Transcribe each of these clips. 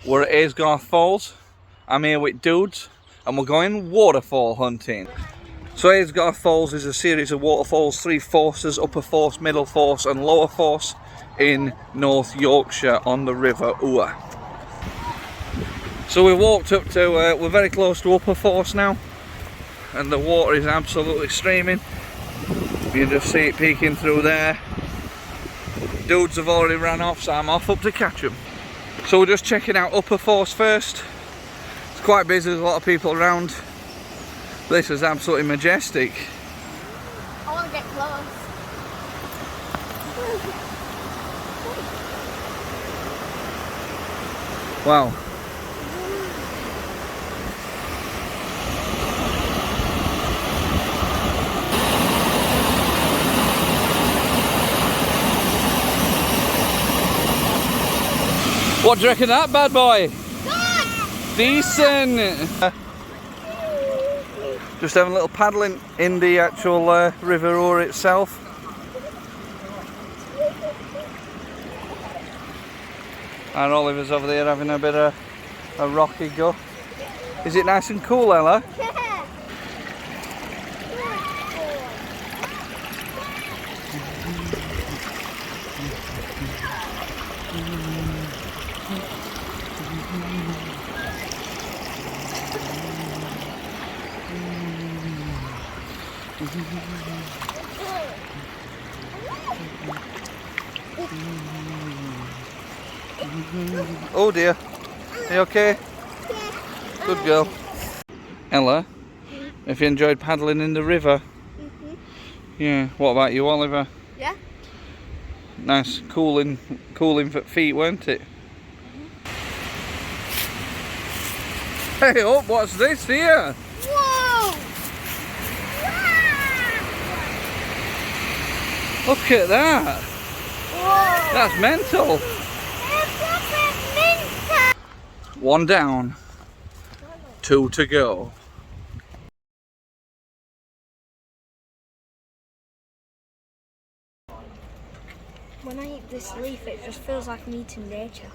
We're at Aysgarth Falls. I'm here with dudes and we're going waterfall hunting. So Aysgarth Falls is a series of waterfalls, 3 forces, upper force, middle force and lower force in North Yorkshire on the River Oure. So we walked up to, we're very close to upper force now and the water is absolutely streaming. You can just see it peeking through there. Dudes have already ran off, so I'm off up to catch them. So we're just checking out upper force first. It's quite busy, there's a lot of people around. This is absolutely majestic. I want to get close. Wow. What do you reckon of that bad boy? Good. Decent. Just having a little paddling in the actual River Oure itself. And Oliver's over there having a bit of a rocky go. Is it nice and cool, Ella? Oh dear, are you okay? Good girl. Ella, if you enjoyed paddling in the river? Yeah, what about you, Oliver? Yeah. Nice cooling for feet, weren't it? Hey up, what's this here? Whoa! Look at that! Whoa! That's mental! One down, 2 to go. When I eat this leaf, it just feels like I'm eating nature.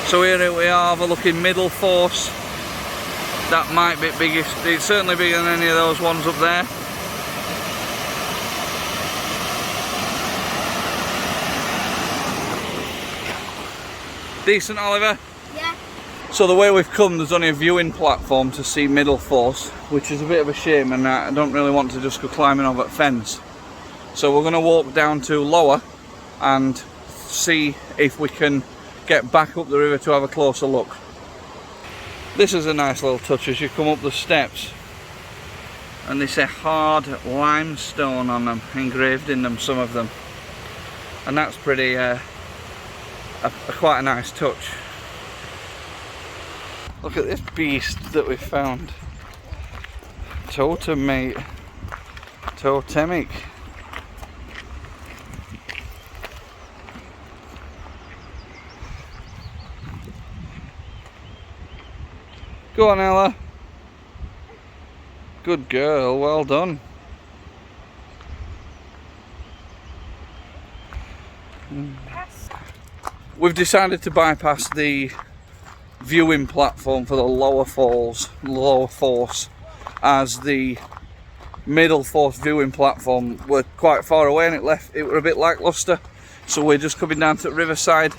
So here we are overlooking middle force. That might be biggest, it's certainly bigger than any of those ones up there. Decent, Oliver? Yeah. So the way we've come, there's only a viewing platform to see middle force, which is a bit of a shame, and I don't really want to just go climbing over that fence. So we're going to walk down to lower and see if we can get back up the river to have a closer look. This is a nice little touch as you come up the steps, and they say hard limestone on them, engraved in them, some of them, and that's pretty quite a nice touch. Look at this beast that we found. Totem, mate. Totemic. Go on, Ella. Good girl, well done. We've decided to bypass the viewing platform for the lower force, as the middle force viewing platform were quite far away and it were a bit lackluster. So we're just coming down to the riverside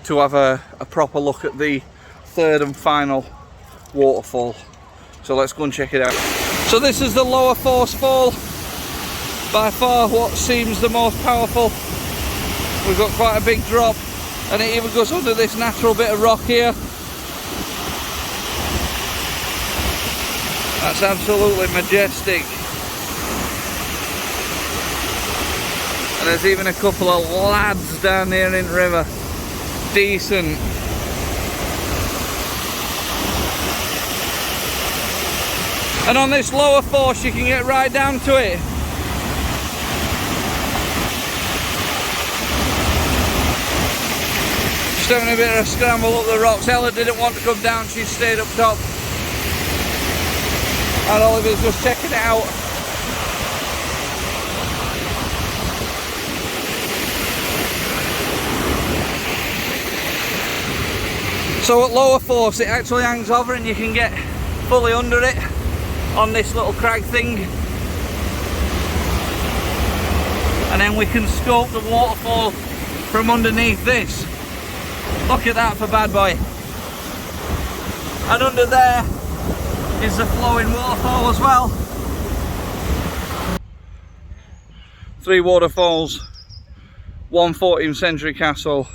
to have a proper look at the third and final waterfall. So let's go and check it out. So this is the lower force fall, by far what seems the most powerful. We've got quite a big drop and it even goes under this natural bit of rock here. That's absolutely majestic. And there's even a couple of lads down here in the river. Decent. And on this lower force you can get right down to it. Just having a bit of a scramble up the rocks. Ella didn't want to come down, she stayed up top. And Oliver's just checking it out. So at lower force it actually hangs over and you can get fully under it on this little crag thing. And then we can scope the waterfall from underneath this. Look at that for bad boy. And under there is the flowing waterfall as well. 3 waterfalls, 1 14th century castle,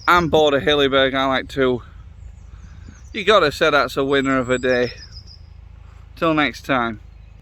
and Border Hillyberg I like too. You gotta say that's a winner of a day. Till next time.